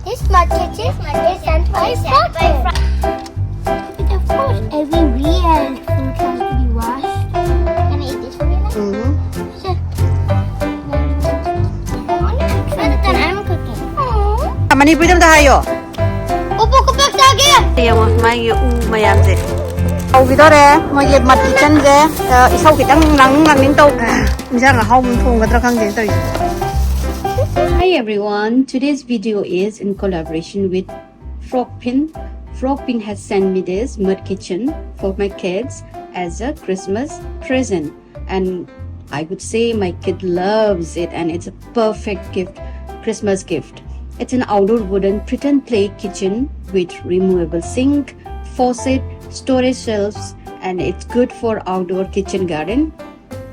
This mud kitchen is sent by Frogprin. But of course, every real food has to be washed. Can I eat this for you now? Sure. Better than I'm cooking. 많이 불좀 더 하요. Opo, kapag lagi! yung may mayam je. Vidore moye Mudkitchen je isau kitang nang ning tau. Insang hau mun thong gadra khang de tau. Hi everyone, today's video is in collaboration with Frogprin. Frogprin has sent me this mud kitchen for my kids as a Christmas present, and I would say my kid loves it, and it's a perfect gift, Christmas gift. It's an outdoor wooden pretend play kitchen with removable sink, faucet, storage shelves, and it's good for outdoor kitchen garden.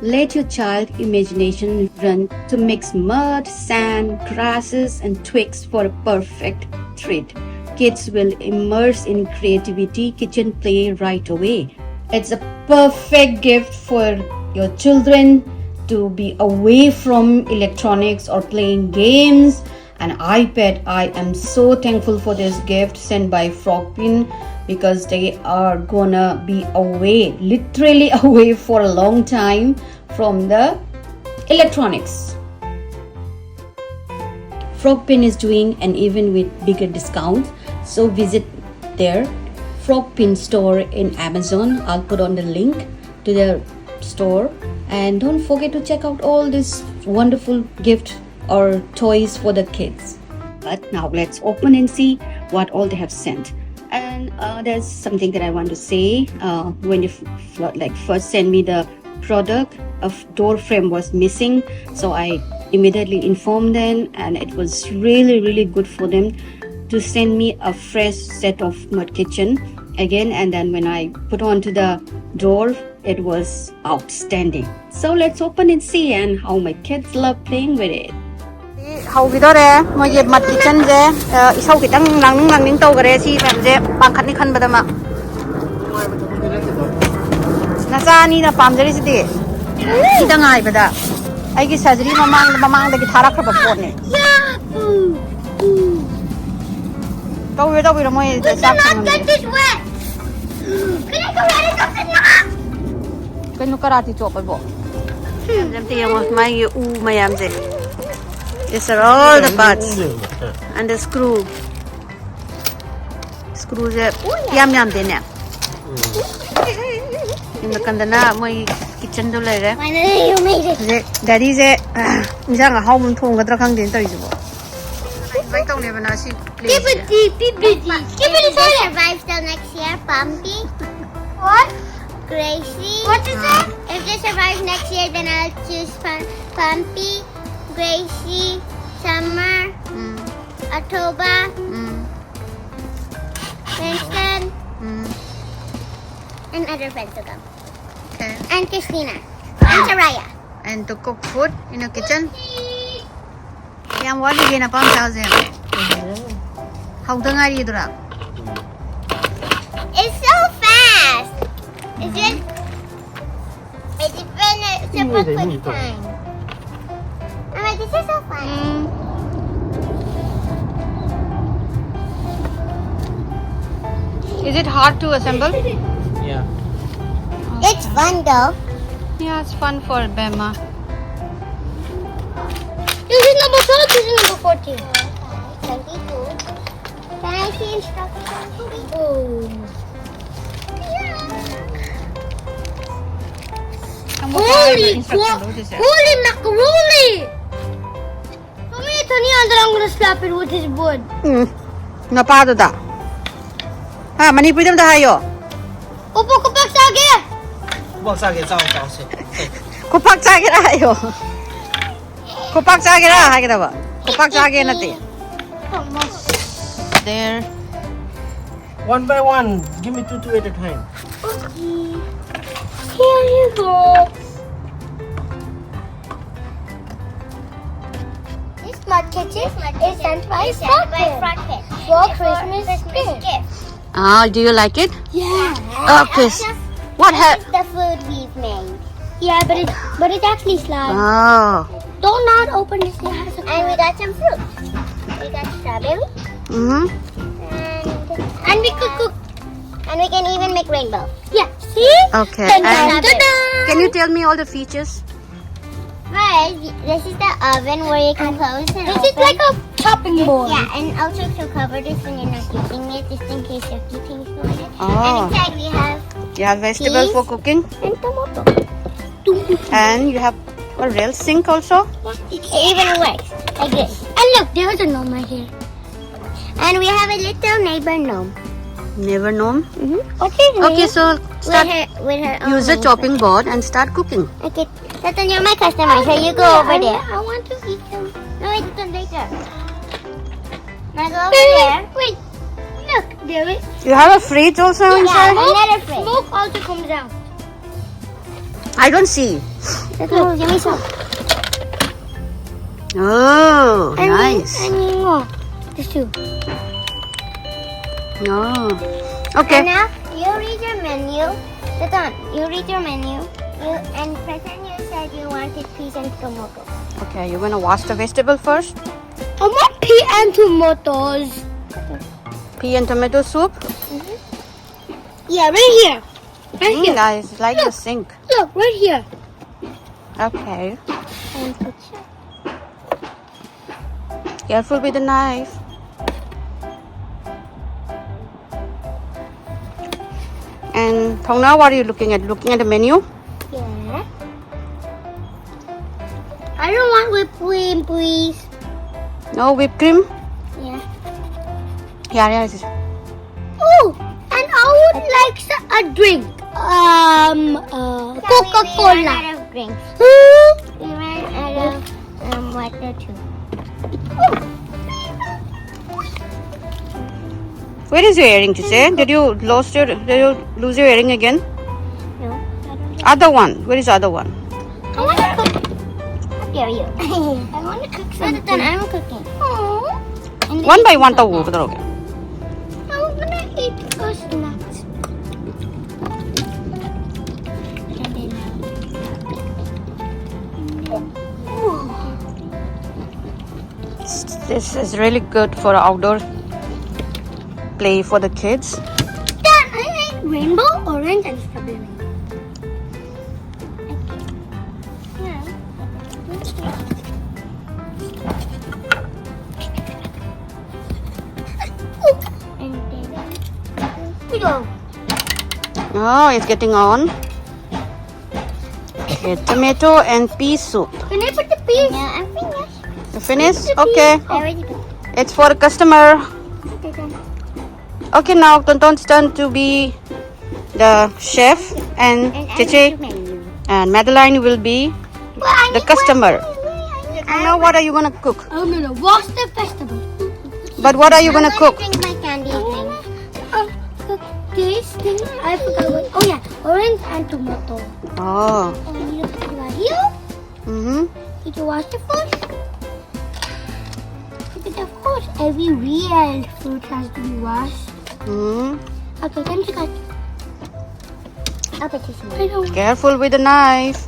Let your child imagination run to mix mud, sand, grasses, and twigs for a perfect treat. Kids will immerse in creativity kitchen play right away. It's a perfect gift for your children to be away from electronics or playing games. An iPad. I am so thankful for this gift sent by Frogprin because they are gonna be away, literally away for a long time from the electronics. Frogprin is doing an event with bigger discounts, so visit their Frogprin store in Amazon. I'll put on the link to their store, and don't forget to check out all this wonderful gift or toys for the kids. But now let's open and see what all they have sent. And there's something that I want to say. When you first sent me the product, a door frame was missing, so I immediately informed them, and it was really good for them to send me a fresh set of mud kitchen again. And then when I put onto the door, it was outstanding. So let's open and see, and how my kids love playing with it. Hầu vidore moye Mudkitchen je isau kitang nang ning tau gare si mem je pangkhat ni khan badama na cha ni na pamjari si de kitang ai bada ai gi surgery mamang da gi thara khaba pot ne tau wi moye de sak sang Get this wet! Can I go ready something now? kan nu karati chop bo jam ti yang mai mayam je. These are all the parts and the screw. Screws yam de ne. In the kandana my kitchen do le. Finally, you made it. Daddy je insang hau mun thong gadra khang den tau jibo. Mai tau ne bana si. Keep it deep, keep it deep. Keep it inside. Survive till next year, Pumpy. What? Gracie. What is that? If they survive next year, then I'll choose Pumpy, Gracie, Summer, October, Winston, and other friends to come. Okay. And Christina. And Saraya. And to cook food in the kitchen. Yang wali gina pang thousand. How the nga ri dura? It's so fast. It's just it's a quick time. I'm like, this is so fun. Is it hard to assemble? Yeah. It's fun though. Yeah, it's fun for Bema. This is number 12, this is number 14. 22. Can I see instructions? Oh. Holy macaroni! Mommy, Tony, I'm gonna slap it with his wood. Napado da. Ha, mani pwedem da hayo. Opo, kapag sage! Kupak sage, sao se. Kupak sage ra hayo. Kupak sage ra ha kita ba. Kupak sage na te. There. One by one. Give me two at a time. Okay. Here you go. This mud kitchen is sent by Frogprin for Christmas gift. Ah, do you like it? Yeah. Oh, Chris. What The food we've made. Yeah, but it actually slides. Oh. Don't not open this. And we got some fruit. We got strawberry. Mm-hmm. And we could cook. And we can even make rainbow. Yeah, see? Okay. Dun, And dun, dun, dun. can you tell me all the features? First, this is the oven where you can close and This open. is like a chopping board. Yeah, and also to cover this when you're not using it, just in case you keep things going. Oh. And inside we have You have vegetable Cheese. for cooking, and tomato. and you have a real sink also. It even works like this. And look, there's a gnome right here. And we have a little neighbor gnome. Never known. What is Okay, so start. with her own Use the neighbor. chopping board and start cooking. Okay, Tatan, you're my customer, so you go over there. I want to eat them. No, wait, Tatan, later. Now go over there. Wait, look, there is. You have a fridge also Yeah, inside. another fridge. Smoke also comes out. I don't see. Tatan, give me some. Oh, nice. This too. Oh, And okay. now, you read your menu. Tatan, you read your menu. And pretend you said you wanted peas and tomato. Okay, you're gonna wash the vegetable first. I want pea and tomatoes. Pea and tomato soup. Yeah, right here. Right here. Nice, like the sink. Look, right here. Okay. And put Careful with the knife. And Thongna, what are you looking at? Looking at the menu? yeah. I don't want whipped cream, please. No whipped cream? Yeah. Yeah, yeah. Oh, and I would like a drink. We ran Coca-Cola. out of drinks. We ran out of water too. Where is your earring, Chiche? Did you lose your earring again? No, I don't. Other one. Where is the other one? I want to cook. How dare you? I want to cook something. Then I'm cooking. And One by this one is to okay. kadaroge. I'm gonna eat a snack. And then, This is really good for outdoor play for the kids. Dad, I like rainbow, orange, and strawberry. and then, We go. Oh, it's getting on. Okay, tomato and pea soup. Can I put the peas? yeah, I'm finished. You finished? Okay. I already cooked. It's for a customer. Okay, then. Okay, now Tonton's turn to be the chef, and And I'm Chiche menu. and Madeline will be the customer. Now, what are you gonna cook? I'm gonna wash the vegetable. But what are you gonna cook? Drink my candy drink. Cook this thing. I forgot what. Oh yeah, orange and tomato. Oh. Oh, you put it right here. Mm-hmm. Did you wash the first? Because of course, every real fruit has to be washed. Mm-hmm. Okay, then you got. I'll put this in. I don't. Careful with the knife.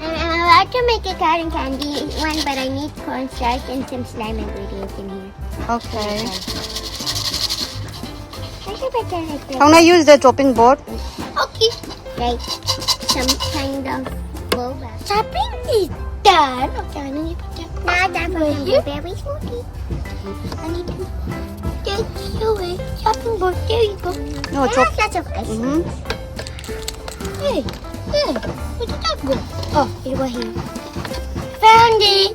I'm about to make a cotton candy one, but I need cornstarch and some slime ingredients in here. Okay. I should put that like How now use the chopping board? Okay. like some kind of boba. Chopping is done. Okay, I need to put that. Not that Right much here? very smoky. I need to take away chopping board. There you go. No, I chop. have lots of ice. Mm-hmm. Hey, hey, where did that go? Oh, it go here. Found it.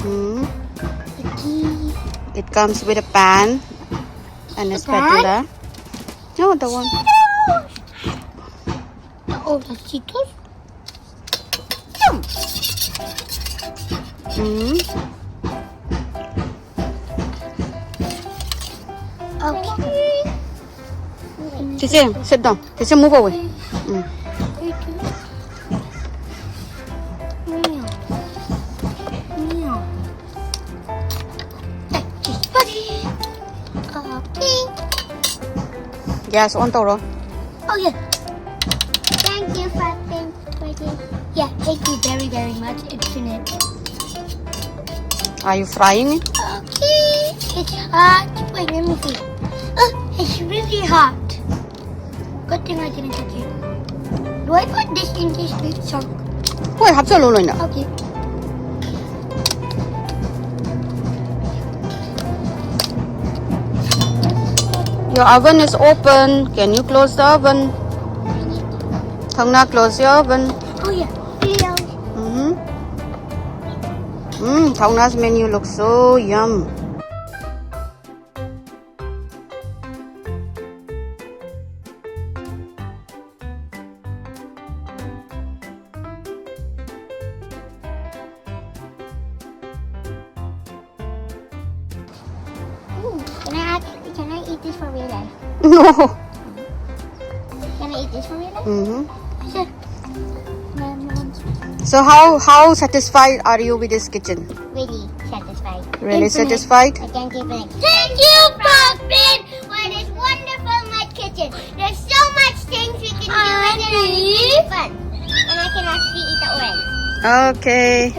Mm-hmm. The key. It comes with a pan and a spatula. No, the one. Oh, the Cheetos. Mm-hmm. Okay. Chiche, sit down. Chiche, move away. Mm. Meow. Meow. Okay. Gas on Toro. Oh yeah. Thank you for this. Yeah, thank you very, very much. It's in it. Are you frying it? It's hot. Wait, let me see. It's really hot. Good thing I didn't touch it. Do I put this in this big chunk? 왜 합쳐 놓는 나? Okay. Your oven is open. Can you close the oven? Thangna, close your oven. Oh yeah. Video. Thangna's menu looks so yum. Can I eat this for real life? No. Can I eat this for real life? Sure. So how satisfied are you with this kitchen? Really satisfied. Really Infinite. satisfied? I can't give it. Thank you, Frogprin, for this wonderful mud kitchen. There's so much things we can do and it's really fun. And I can actually eat the orange. Okay.